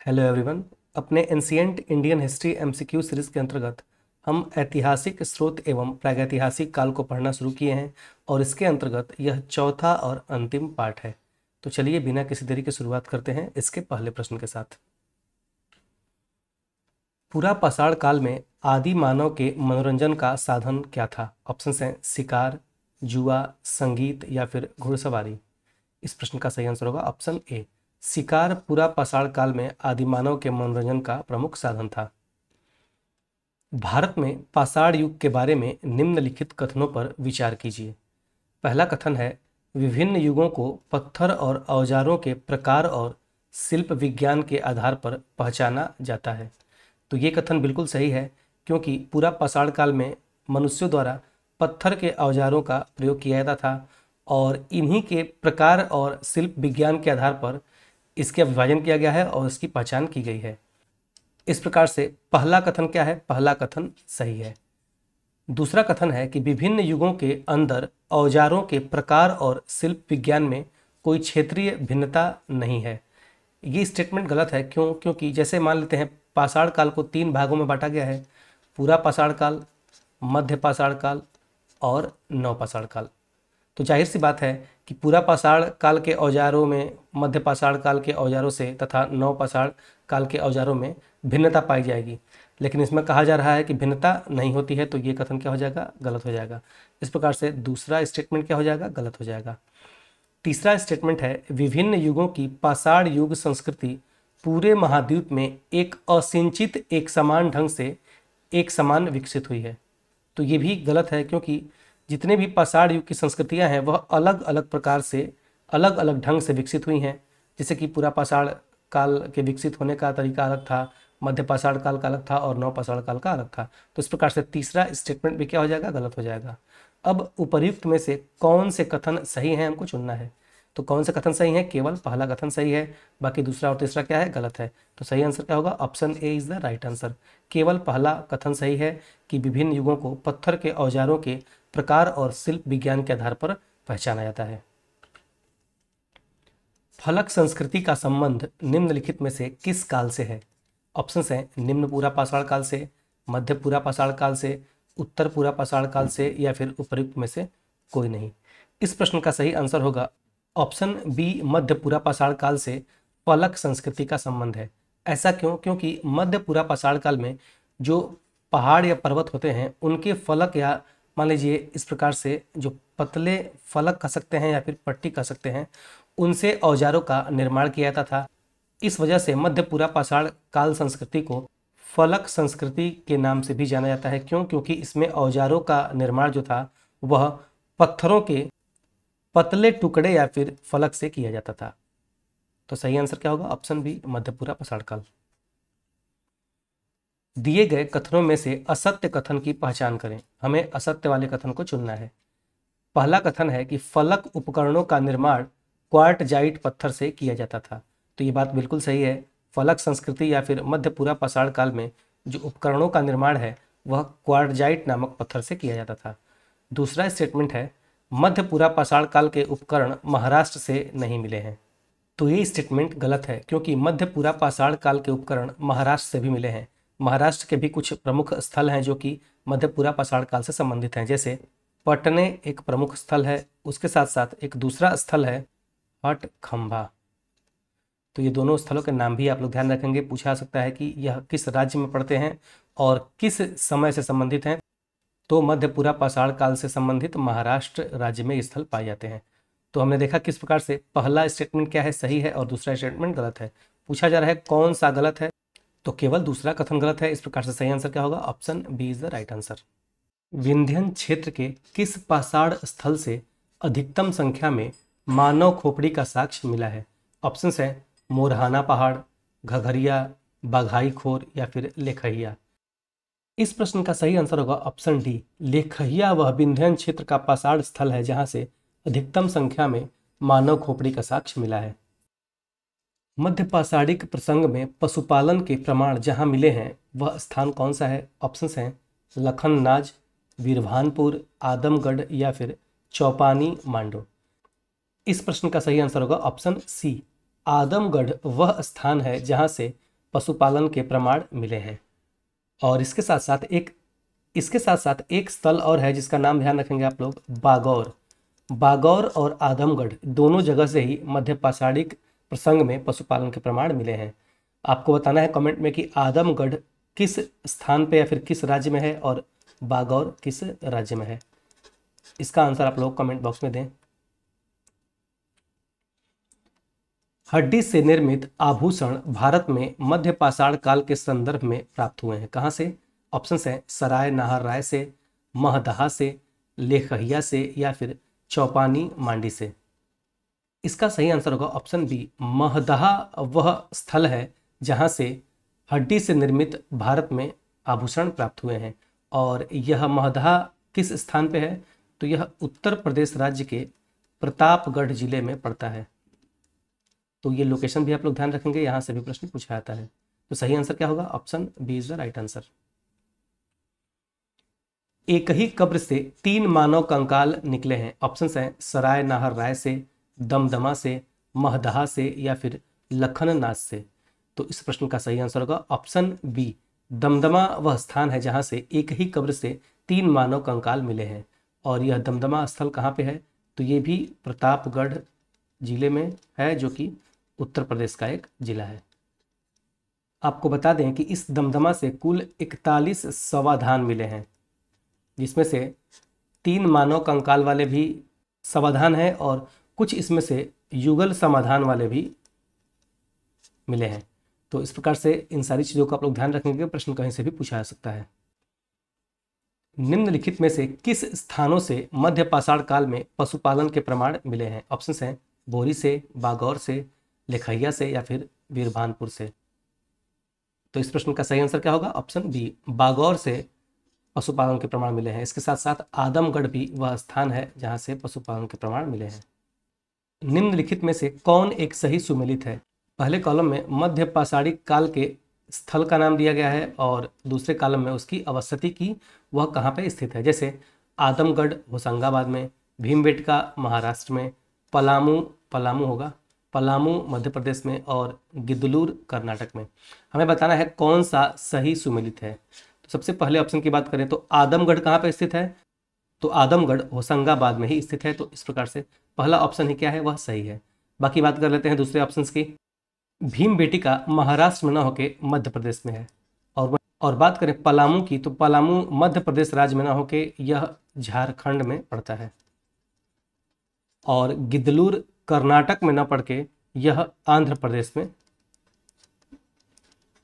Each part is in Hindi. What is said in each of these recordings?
Hello everyone. अपने ancient Indian history MCQ series के अंतर्गत हम ऐतिहासिक स्रोत एवं प्रागैतिहासिक काल को पढ़ना शुरू किए हैं और इसके अंतर्गत यह चौथा और अंतिम पार्ट है। तो चलिए बिना किसी देरी के शुरुआत करते हैं इसके पहले प्रश्न के साथ। पूरा पाषाण काल में आदि मानव के मनोरंजन का साधन क्या था? ऑप्शन हैं शिकार, जुआ, संगीत या फिर घुड़सवारी। इस प्रश्न का सही आंसर होगा ऑप्शन ए, शिकार पूरा पाषाण काल में आदिमानव के मनोरंजन का प्रमुख साधन था। भारत में पाषाण युग के बारे में निम्नलिखित कथनों पर विचार कीजिए। पहला कथन है, विभिन्न युगों को पत्थर और औजारों के प्रकार और शिल्प विज्ञान के आधार पर पहचाना जाता है। तो ये कथन बिल्कुल सही है, क्योंकि पूरा पाषाण काल में मनुष्यों द्वारा पत्थर के औजारों का प्रयोग किया जाता था और इन्हीं के प्रकार और शिल्प विज्ञान के आधार पर इसका विभाजन किया गया है और इसकी पहचान की गई है। इस प्रकार से पहला कथन क्या है? पहला कथन सही है। दूसरा कथन है कि विभिन्न युगों के अंदर औजारों के प्रकार और शिल्प विज्ञान में कोई क्षेत्रीय भिन्नता नहीं है। ये स्टेटमेंट गलत है। क्यों? क्योंकि जैसे मान लेते हैं पाषाण काल को 3 भागों में बांटा गया है, पूरा पाषाण काल, मध्य पाषाण काल और नवपाषाण काल। तो जाहिर सी बात है कि पूरा पाषाण काल के औजारों में मध्य पाषाण काल के औजारों से तथा नवपाषाण काल के औजारों में भिन्नता पाई जाएगी, लेकिन इसमें कहा जा रहा है कि भिन्नता नहीं होती है। तो ये कथन क्या हो जाएगा? गलत हो जाएगा। इस प्रकार से दूसरा स्टेटमेंट क्या हो जाएगा? गलत हो जाएगा। तीसरा स्टेटमेंट है, विभिन्न युगों की पाषाण युग संस्कृति पूरे महाद्वीप में एक असिंचित एक समान ढंग से एक समान विकसित हुई है। तो ये भी गलत है, क्योंकि जितने भी पाषाण युग की संस्कृतियां हैं वह अलग अलग प्रकार से अलग अलग ढंग से विकसित हुई हैं। जैसे कि पूरा पाषाण काल के विकसित होने का तरीका अलग था, मध्य पाषाण काल का अलग था और नव पाषाण काल का अलग था। तो इस प्रकार से तीसरा स्टेटमेंट भी क्या हो जाएगा? गलत हो जाएगा। अब उपर्युक्त में से कौन से कथन सही हैं हमको चुनना है। तो कौन से कथन सही है? केवल पहला कथन सही है, बाकी दूसरा और तीसरा क्या है? गलत है। तो सही आंसर क्या होगा? Option A is the right answer. केवल पहला कथन सही है कि विभिन्न युगों को पत्थर के औजारों के प्रकार और शिल्प विज्ञान के आधार पर पहचाना जाता है। फलक संस्कृति का संबंध निम्नलिखित में से किस काल से है? ऑप्शंस हैं निम्न पूरा पाषाण काल से, मध्य पूरा पाषाण काल से, उत्तर पूरा पाषाण काल से या फिर उपर्युक्त में से कोई नहीं। इस प्रश्न का सही आंसर होगा ऑप्शन बी, मध्य पूरा पाषाण काल से फलक संस्कृति का संबंध है। ऐसा क्यों? क्योंकि मध्य पूरा पाषाण काल में जो पहाड़ या पर्वत होते हैं उनके फलक, या मान लीजिए इस प्रकार से जो पतले फलक कह सकते हैं या फिर पट्टी कह सकते हैं, उनसे औजारों का निर्माण किया जाता था। इस वजह से मध्य पूरा पाषाण काल संस्कृति को फलक संस्कृति के नाम से भी जाना जाता है। क्यों? क्योंकि इसमें औजारों का निर्माण जो था वह पत्थरों के पतले टुकड़े या फिर फलक से किया जाता था। तो सही आंसर क्या होगा? ऑप्शन बी, मध्य पूरा पाषाण काल। दिए गए कथनों में से असत्य कथन की पहचान करें। हमें असत्य वाले कथन को चुनना है। पहला कथन है कि फलक उपकरणों का निर्माण क्वार्टजाइट पत्थर से किया जाता था। तो ये बात बिल्कुल सही है। फलक संस्कृति या फिर मध्य पूरा पाषाण काल में जो उपकरणों का निर्माण है वह क्वार्टजाइट नामक पत्थर से किया जाता था। दूसरा स्टेटमेंट है, मध्य पूरा पाषाण काल के उपकरण महाराष्ट्र से नहीं मिले हैं। तो ये स्टेटमेंट गलत है, क्योंकि मध्य पूरा पाषाण काल के उपकरण महाराष्ट्र से भी मिले हैं। महाराष्ट्र के भी कुछ प्रमुख स्थल हैं जो कि मध्य पूरा पाषाण काल से संबंधित हैं। जैसे पटने एक प्रमुख स्थल है, उसके साथ साथ एक दूसरा स्थल है हटखंबा। तो ये दोनों स्थलों के नाम भी आप लोग ध्यान रखेंगे। पूछा सकता है कि यह किस राज्य में पड़ते हैं और किस समय से संबंधित हैं। तो मध्य पूरा पाषाण काल से संबंधित महाराष्ट्र राज्य में स्थल पाए जाते हैं। तो हमने देखा किस प्रकार से पहला स्टेटमेंट क्या है, सही है, और दूसरा स्टेटमेंट गलत है। पूछा जा रहा है कौन सा गलत है, तो केवल दूसरा कथन गलत है। इस प्रकार से सही आंसर क्या होगा? Option B is the right answer. Vindhyan क्षेत्र के किस पाषाण स्थल से अधिकतम संख्या में मानव खोपड़ी का साक्ष्य मिला है? ऑप्शन है मोरहाना पहाड़, घघरिया, बाघाई खोर या फिर लेखहिया। इस प्रश्न का सही आंसर होगा ऑप्शन डी, लेखहिया वह विंध्यन क्षेत्र का पाषाण स्थल है जहां से अधिकतम संख्या में मानव खोपड़ी का साक्ष्य मिला है। मध्य पाषाणिक प्रसंग में पशुपालन के प्रमाण जहां मिले हैं वह स्थान कौन सा है? ऑप्शंस हैं लखननाज, वीरभानपुर, आदमगढ़ या फिर चौपानी मांडो। इस प्रश्न का सही आंसर होगा ऑप्शन सी, आदमगढ़ वह स्थान है जहां से पशुपालन के प्रमाण मिले हैं। और इसके साथ साथ एक स्थल और है जिसका नाम ध्यान रखेंगे आप लोग, बागौर और आदमगढ़ दोनों जगह से ही मध्य पाषाणिक प्रसंग में पशुपालन के प्रमाण मिले हैं। आपको बताना है कमेंट में कि आदमगढ़ किस स्थान पे या फिर किस राज्य में है और बागौर किस राज्य में है। इसका आंसर आप लोग कमेंट बॉक्स में दें। हड्डी से निर्मित आभूषण भारत में मध्य पाषाण काल के संदर्भ में प्राप्त हुए हैं। कहाँ से? ऑप्शन है सराय नाहर राय से, महदहा से, लेखहिया से या फिर चौपानी मांडी से। इसका सही आंसर होगा ऑप्शन बी, महदहा वह स्थल है जहां से हड्डी से निर्मित भारत में आभूषण प्राप्त हुए हैं। और यह महदहा किस स्थान पे है? तो यह उत्तर प्रदेश राज्य के प्रतापगढ़ जिले में पड़ता है। तो ये लोकेशन भी आप लोग ध्यान रखेंगे, यहाँ से भी प्रश्न पूछा जाता है। तो सही आंसर क्या होगा? Option B is the right answer. एक ही कब्र से 3 मानव कंकाल निकले हैं। ऑप्शन है सराय नाहर राय से, दमदमा से, महदहा से या फिर लखननाथ से। तो इस प्रश्न का सही आंसर होगा ऑप्शन बी, दमदमा वह स्थान है जहां से एक ही कब्र से 3 मानव कंकाल मिले हैं। और यह दमदमा स्थल कहाँ पे है? तो ये भी प्रतापगढ़ जिले में है, जो कि उत्तर प्रदेश का एक जिला है। आपको बता दें कि इस दमदमा से कुल 41 समाधान मिले हैं, जिसमें से 3 मानव कंकाल वाले भी समाधान हैं और कुछ इसमें से युगल समाधान वाले भी मिले हैं। तो इस प्रकार से इन सारी चीज़ों का आप लोग ध्यान रखेंगे, प्रश्न कहीं से भी पूछा जा सकता है। निम्नलिखित में से किस स्थानों से मध्य पाषाण काल में पशुपालन के प्रमाण मिले हैं? ऑप्शन हैं बोरी से, बागौर से, लेखैया से या फिर वीरभानपुर से। तो इस प्रश्न का सही आंसर क्या होगा? ऑप्शन बी, बागौर से पशुपालन के प्रमाण मिले हैं। इसके साथ साथ आदमगढ़ भी वह स्थान है जहां से पशुपालन के प्रमाण मिले हैं। निम्नलिखित में से कौन एक सही सुमेलित है? पहले कॉलम में मध्य पाषाणिक काल के स्थल का नाम दिया गया है और दूसरे कॉलम में उसकी अवस्थिति की वह कहाँ पे स्थित है। जैसे आदमगढ़ होशंगाबाद में, भीमबेटका महाराष्ट्र में, पलामू मध्य प्रदेश में और गिदलूर कर्नाटक में। हमें बताना है कौन सा सही सुमेलित है। तो सबसे पहले ऑप्शन की बात करें तो आदमगढ़ कहाँ पे स्थित है? तो आदमगढ़ होशंगाबाद में ही स्थित है। तो इस प्रकार से पहला ऑप्शन ही क्या है? वह सही है। बाकी बात कर लेते हैं दूसरे ऑप्शंस की। भीमबेटका महाराष्ट्र में न होके मध्य प्रदेश में है। और बात करें पलामू की, तो पलामू मध्य प्रदेश राज्य में न होके यह झारखंड में पड़ता है। और गिदलूर कर्नाटक में न पड़ के यह आंध्र प्रदेश में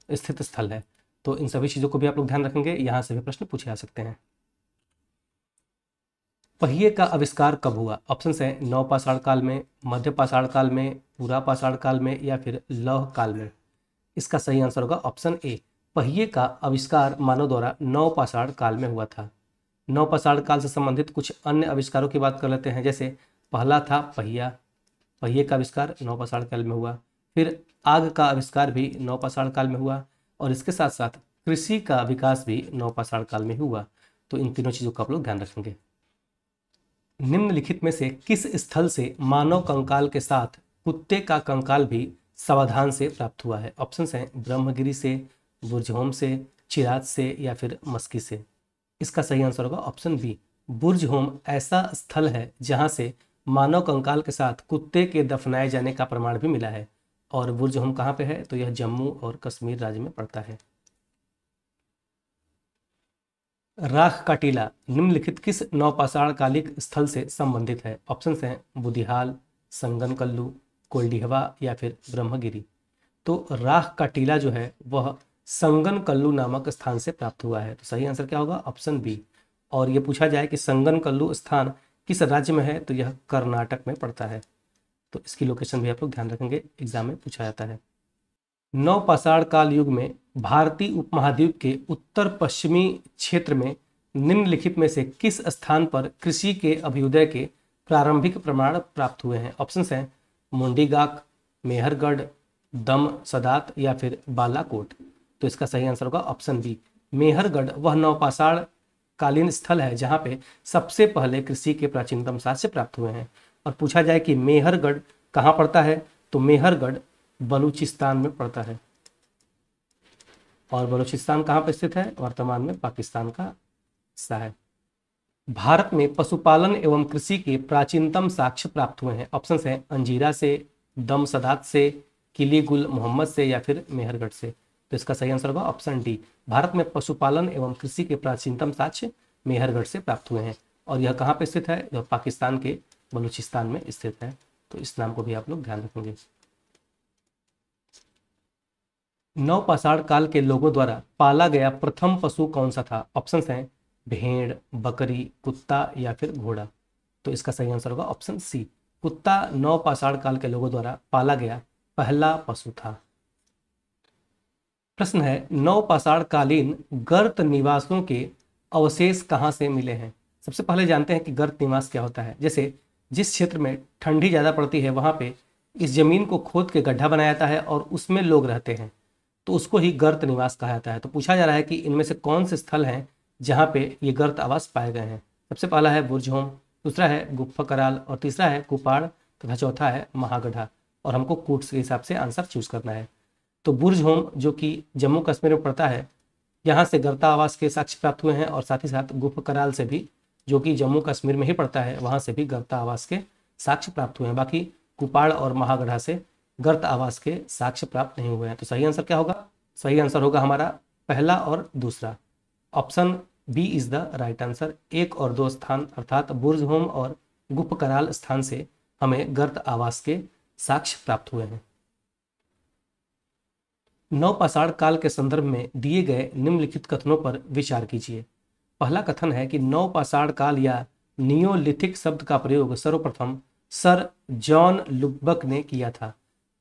स्थित स्थल है। तो इन सभी चीज़ों को भी आप लोग ध्यान रखेंगे, यहाँ से भी प्रश्न पूछे जा सकते हैं। पहिए का आविष्कार कब हुआ? ऑप्शन है नवपाषाण काल में, मध्य पाषाण काल में, पूरा पाषाण काल में या फिर लौह काल में। इसका सही आंसर होगा ऑप्शन ए, पहिए का आविष्कार मानव द्वारा नवपाषाण काल में हुआ था। नवपाषाण काल से संबंधित कुछ अन्य आविष्कारों की बात कर लेते हैं। जैसे पहला था पहिए का आविष्कार नवपाषाण काल में हुआ। फिर आग का आविष्कार भी नवपाषाण काल में हुआ और इसके साथ साथ कृषि का विकास भी नवपाषाण काल में हुआ। तो इन तीनों चीज़ों का आप लोग ध्यान रखेंगे। निम्नलिखित में से किस स्थल से मानव कंकाल के साथ कुत्ते का कंकाल भी समाधान से प्राप्त हुआ है? ऑप्शन हैं ब्रह्मगिरी से, बुर्जहोम से, चिराज से या फिर मस्की से। इसका सही आंसर होगा ऑप्शन बी, बुर्जहोम ऐसा स्थल है जहां से मानव कंकाल के साथ कुत्ते के दफनाए जाने का प्रमाण भी मिला है। और बुर्जहोम कहाँ पे है? तो यह जम्मू और कश्मीर राज्य में पड़ता है। राख का टीला निम्नलिखित किस नवपाषाण कालिक स्थल से संबंधित है? ऑप्शन हैं बुदिहाल, संगनकल्लू, कोल्डिहवा या फिर ब्रह्मगिरी। तो राख का टीला जो है वह संगनकल्लू नामक स्थान से प्राप्त हुआ है। तो सही आंसर क्या होगा? Option B. और ये पूछा जाए कि संगनकल्लू स्थान किस राज्य में है, तो यह कर्नाटक में पड़ता है। तो इसकी लोकेशन भी आप लोग ध्यान रखेंगे, एग्जाम में पूछा जाता है। नवपाषाण काल युग में भारतीय उपमहाद्वीप के उत्तर पश्चिमी क्षेत्र में निम्नलिखित में से किस स्थान पर कृषि के अभ्युदय के प्रारंभिक प्रमाण प्राप्त हुए हैं? ऑप्शन हैं मुंडीगाक, मेहरगढ़, दम सदात या फिर बालाकोट। तो इसका सही आंसर होगा ऑप्शन बी, मेहरगढ़ वह नवपाषाण कालीन स्थल है जहाँ पे सबसे पहले कृषि के प्राचीनतम साक्ष्य प्राप्त हुए हैं। और पूछा जाए कि मेहरगढ़ कहाँ पड़ता है, तो मेहरगढ़ बलूचिस्तान में पड़ता है। और बलूचिस्तान कहाँ पर स्थित है? वर्तमान में पाकिस्तान का हिस्सा है। भारत में पशुपालन एवं कृषि के प्राचीनतम साक्ष्य प्राप्त हुए हैं। ऑप्शन है अंजीरा से, दमसदात से, किली गुल मोहम्मद से या फिर मेहरगढ़ से। तो इसका सही आंसर होगा ऑप्शन डी। भारत में पशुपालन एवं कृषि के प्राचीनतम साक्ष्य मेहरगढ़ से प्राप्त हुए हैं। और यह कहाँ पे स्थित है? जो पाकिस्तान के बलूचिस्तान में स्थित है। तो इस नाम को भी आप लोग ध्यान रखेंगे। नवपाषाण काल के लोगों द्वारा पाला गया प्रथम पशु कौन सा था? ऑप्शन हैं भेड़, बकरी, कुत्ता या फिर घोड़ा। तो इसका सही आंसर होगा ऑप्शन सी। कुत्ता नवपाषाण काल के लोगों द्वारा पाला गया पहला पशु था। प्रश्न है नवपाषाण कालीन गर्त निवासों के अवशेष कहाँ से मिले हैं? सबसे पहले जानते हैं कि गर्त निवास क्या होता है। जैसे जिस क्षेत्र में ठंडी ज़्यादा पड़ती है वहाँ पे इस जमीन को खोद के गड्ढा बनाया जाता है और उसमें लोग रहते हैं, तो उसको ही गर्त निवास कहा जाता है। तो पूछा जा रहा है कि इनमें से कौन से स्थल हैं जहाँ पे ये गर्त आवास पाए गए हैं। सबसे पहला है बुर्जहोम, दूसरा है गुफा कराल और तीसरा है कुपाड़ तथा चौथा है महागढ़ा। और हमको कूट्स के हिसाब से आंसर चूज करना है। तो बुर्जहोम जो कि जम्मू कश्मीर में पड़ता है, यहाँ से गर्ता आवास के साक्ष्य प्राप्त हुए हैं। और साथ ही साथ गुफा कराल से भी, जो कि जम्मू कश्मीर में ही पड़ता है, वहाँ से भी गर्ता आवास के साक्ष्य प्राप्त हुए हैं। बाकी कुपाड़ और महागढ़ा से गर्त आवास के साक्ष्य प्राप्त नहीं हुए हैं। तो सही आंसर क्या होगा? सही आंसर होगा हमारा पहला और दूसरा, option B is the right answer. 1 और 2 स्थान अर्थात बुर्जहोम और गुफा कराल स्थान से हमें गर्त आवास के साक्ष्य प्राप्त हुए हैं। नवपाषाण काल के संदर्भ में दिए गए निम्नलिखित कथनों पर विचार कीजिए। पहला कथन है कि नवपाषाण काल या नियोलिथिक शब्द का प्रयोग सर्वप्रथम सर जॉन लुब्बक ने किया था।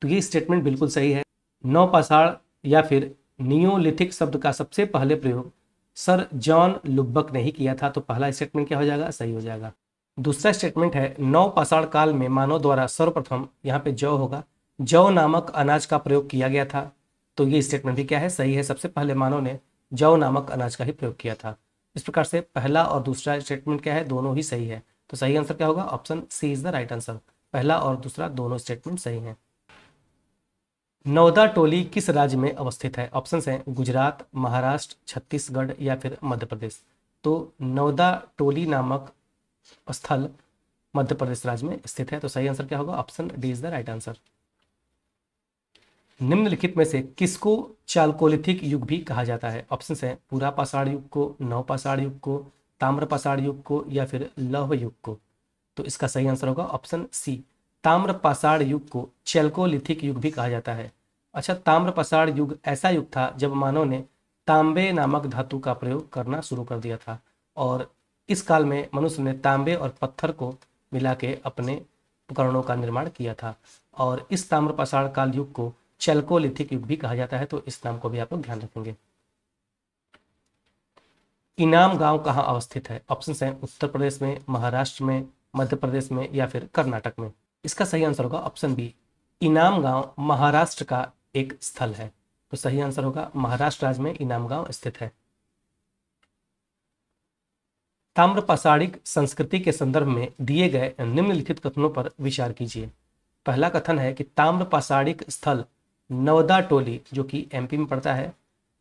तो ये स्टेटमेंट बिल्कुल सही है। नवपाषाण या फिर नियोलिथिक शब्द का सबसे पहले प्रयोग सर जॉन लुब्बक ने ही किया था। तो पहला स्टेटमेंट क्या हो जाएगा? सही हो जाएगा। दूसरा स्टेटमेंट है नवपाषाण काल में मानव द्वारा सर्वप्रथम, यहाँ पे जौ होगा, जौ नामक अनाज का प्रयोग किया गया था। तो ये स्टेटमेंट भी क्या है? सही है। सबसे पहले मानव ने जौ नामक अनाज का ही प्रयोग किया था। इस प्रकार से पहला और दूसरा स्टेटमेंट क्या है? दोनों ही सही है। तो सही आंसर क्या होगा? Option C is the right answer. पहला और दूसरा दोनों स्टेटमेंट सही हैं। नौदा टोली किस राज्य में अवस्थित है? ऑप्शंस हैं गुजरात, महाराष्ट्र, छत्तीसगढ़ या फिर मध्य प्रदेश। तो नौदा टोली नामक स्थल मध्य प्रदेश राज्य में स्थित है। तो सही आंसर क्या होगा? Option D is the right answer. निम्नलिखित में से किसको चालकोलिथिक युग भी कहा जाता है? ऑप्शंस हैं पुरापाषाण युग को, नवपाषाण युग को, ताम्रपाषाण युग को या फिर लौह युग को। तो इसका सही आंसर होगा ऑप्शन सी। ताम्रपाषाण युग को चैल्कोलिथिक युग भी कहा जाता है। अच्छा, ताम्रपाषाण युग ऐसा युग था जब मानव ने तांबे नामक धातु का प्रयोग करना शुरू कर दिया था। और इस काल में मनुष्य ने तांबे और पत्थर को मिला के अपने उपकरणों का निर्माण किया था। और इस ताम्रपाषाण काल युग को चैल्कोलिथिक युग भी कहा जाता है। तो इस नाम को भी आप लोग ध्यान रखेंगे। इनाम गांव कहाँ अवस्थित है? ऑप्शंस हैं उत्तर प्रदेश में, महाराष्ट्र में, मध्य प्रदेश में या फिर कर्नाटक में। इसका सही आंसर होगा ऑप्शन बी। इनाम गांव महाराष्ट्र का एक स्थल है। तो सही आंसर होगा महाराष्ट्र राज्य में इनाम गांव स्थित है। ताम्रपाषाणिक संस्कृति के संदर्भ में दिए गए निम्नलिखित कथनों पर विचार कीजिए। पहला कथन है कि ताम्रपाषाणिक स्थल नवदा टोली, जो कि एमपी में पड़ता है,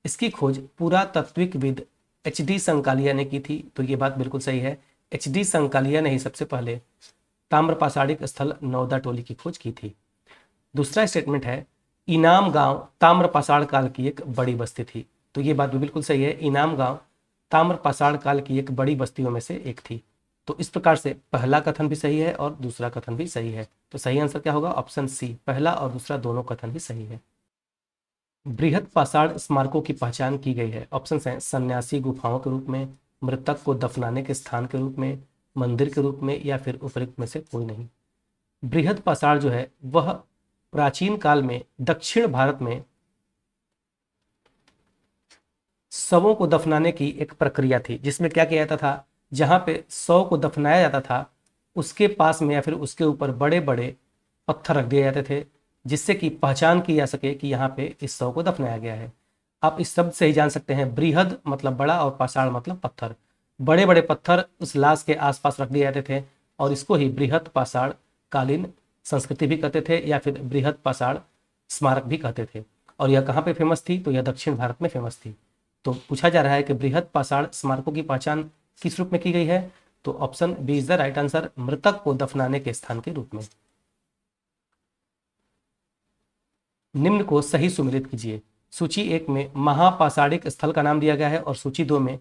इसकी खोज पुरातत्विकविद एच.डी. संकालिया ने की थी। तो ये बात बिल्कुल सही है। एच.डी. संकालिया ने ही सबसे पहले ताम्रपाषाणिक स्थल नवदा टोली की खोज की थी। दूसरा स्टेटमेंट है इनाम गांव ताम्रपाषाण काल की एक बड़ी बस्ती थी। तो ये बात भी बिल्कुल सही है। इनाम गांव ताम्रपाषाण काल की एक बड़ी बस्तियों में से एक थी। तो इस प्रकार से पहला कथन भी सही है और दूसरा कथन भी सही है। तो सही आंसर क्या होगा? Option C. पहला और दूसरा दोनों कथन भी सही है। बृहद पाषाण स्मारकों की पहचान की गई है। ऑप्शंस हैं सन्यासी गुफाओं के रूप में, मृतक को दफनाने के स्थान के रूप में, मंदिर के रूप में या फिर उपयुक्त में से कोई नहीं। बृहद पाषाण जो है वह प्राचीन काल में दक्षिण भारत में शवों को दफनाने की एक प्रक्रिया थी, जिसमें क्या किया जाता था, जहाँ पे शव को दफनाया जाता था उसके पास में या फिर उसके ऊपर बड़े बड़े पत्थर रख दिए जाते थे, जिससे कि पहचान की जा सके कि यहाँ पे इस शव को दफनाया गया है। आप इस शब्द से ही जान सकते हैं, बृहद मतलब बड़ा और पाषाण मतलब पत्थर। बड़े बड़े पत्थर उस लाश के आसपास रख दिए जाते थे और इसको ही बृहद पाषाण कालीन संस्कृति भी कहते थे या फिर बृहद पाषाण स्मारक भी कहते थे। और यह कहाँ पे फेमस थी, तो यह दक्षिण भारत में फेमस थी। तो पूछा जा रहा है कि बृहद पाषाण स्मारकों की पहचान किस रूप में की गई है, तो option B is the right answer, मृतक को दफनाने के स्थान के रूप में। निम्न को सही सुमेलित कीजिए। सूची 1 में महापाषाणिक स्थल का नाम दिया गया है और सूची 2 में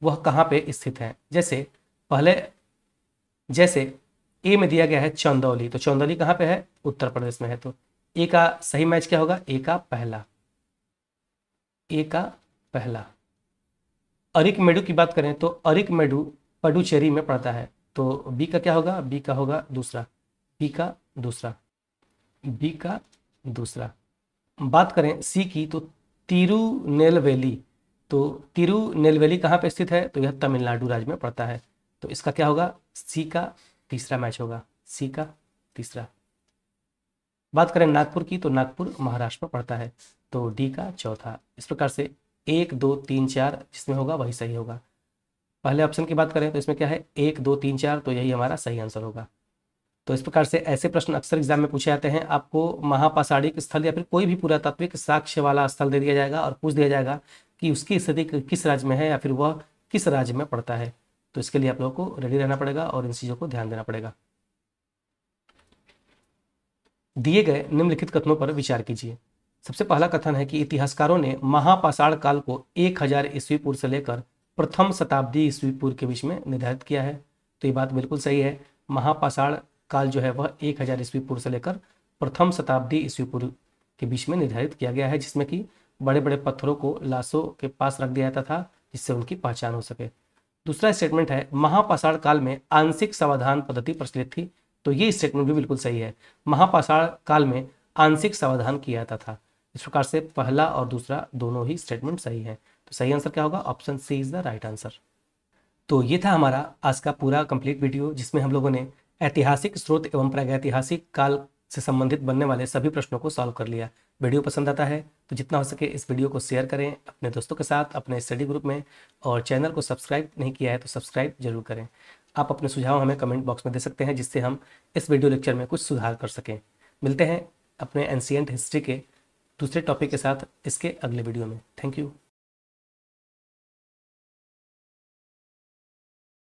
वह कहाँ पे स्थित है। जैसे ए में दिया गया है चंदौली, तो चंदौली कहाँ पे है, उत्तर प्रदेश में है। तो ए का सही मैच क्या होगा, ए का पहला। अरिकमेडु की बात करें तो अरिकमेडु पुडुचेरी में पड़ता है, तो बी का क्या होगा, बी का होगा दूसरा, बी का दूसरा। बात करें सी की तो तिरुनेलवेली, तो तिरुनेलवेली कहाँ पे स्थित है, तो यह तमिलनाडु राज्य में पड़ता है। तो इसका क्या होगा, सी का तीसरा मैच होगा, सी का तीसरा। बात करें नागपुर की तो नागपुर महाराष्ट्र में पड़ता है, तो डी का चौथा। इस प्रकार से 1 2 3 4 जिसमें होगा वही सही होगा। पहले ऑप्शन की बात करें तो इसमें क्या है 1 2 3 4, तो यही हमारा सही आंसर होगा। तो इस प्रकार से ऐसे प्रश्न अक्सर एग्जाम में पूछे जाते हैं। आपको महापाषाणिक स्थल या फिर कोई भी पुरातात्विक साक्ष्य वाला स्थल दे दिया जाएगा और पूछ दिया जाएगा कि उसकी स्थिति किस राज्य में है या फिर वह किस राज्य में पड़ता है। तो इसके लिए आप लोगों को रेडी रहना पड़ेगा और इन चीज़ों को ध्यान देना पड़ेगा। दिए गए निम्नलिखित कथनों पर विचार कीजिए। सबसे पहला कथन है कि इतिहासकारों ने महापाषाण काल को 1000 ईस्वी पूर्व से लेकर प्रथम शताब्दी ईस्वी पूर्व के बीच में निर्धारित किया है। तो ये बात बिल्कुल सही है। महापाषाण काल जो है वह 1000 ईस्वी पूर्व से लेकर प्रथम शताब्दी ईस्वी पूर्व के बीच में निर्धारित किया गया है, जिसमें कि बड़े बड़े पत्थरों को लाशों के पास रख दिया जाता था जिससे उनकी पहचान हो सके। दूसरा स्टेटमेंट है महापाषाण काल में आंशिक समाधान पद्धति प्रचलित थी। तो ये स्टेटमेंट भी बिल्कुल सही है। महापाषाण काल में आंशिक समाधान किया जाता था। इस प्रकार से पहला और दूसरा दोनों ही स्टेटमेंट सही है। तो सही आंसर क्या होगा, option C is the right answer. तो ये था हमारा आज का पूरा कंप्लीट वीडियो, जिसमें हम लोगों ने ऐतिहासिक स्रोत एवं प्रागैतिहासिक काल से संबंधित बनने वाले सभी प्रश्नों को सॉल्व कर लिया। वीडियो पसंद आता है तो जितना हो सके इस वीडियो को शेयर करें अपने दोस्तों के साथ, अपने स्टडी ग्रुप में, और चैनल को सब्सक्राइब नहीं किया है तो सब्सक्राइब जरूर करें। आप अपने सुझाव हमें कमेंट बॉक्स में दे सकते हैं, जिससे हम इस वीडियो लेक्चर में कुछ सुधार कर सकें। मिलते हैं अपने एंशिएंट हिस्ट्री के दूसरे टॉपिक के साथ इसके अगले वीडियो में। Thank you.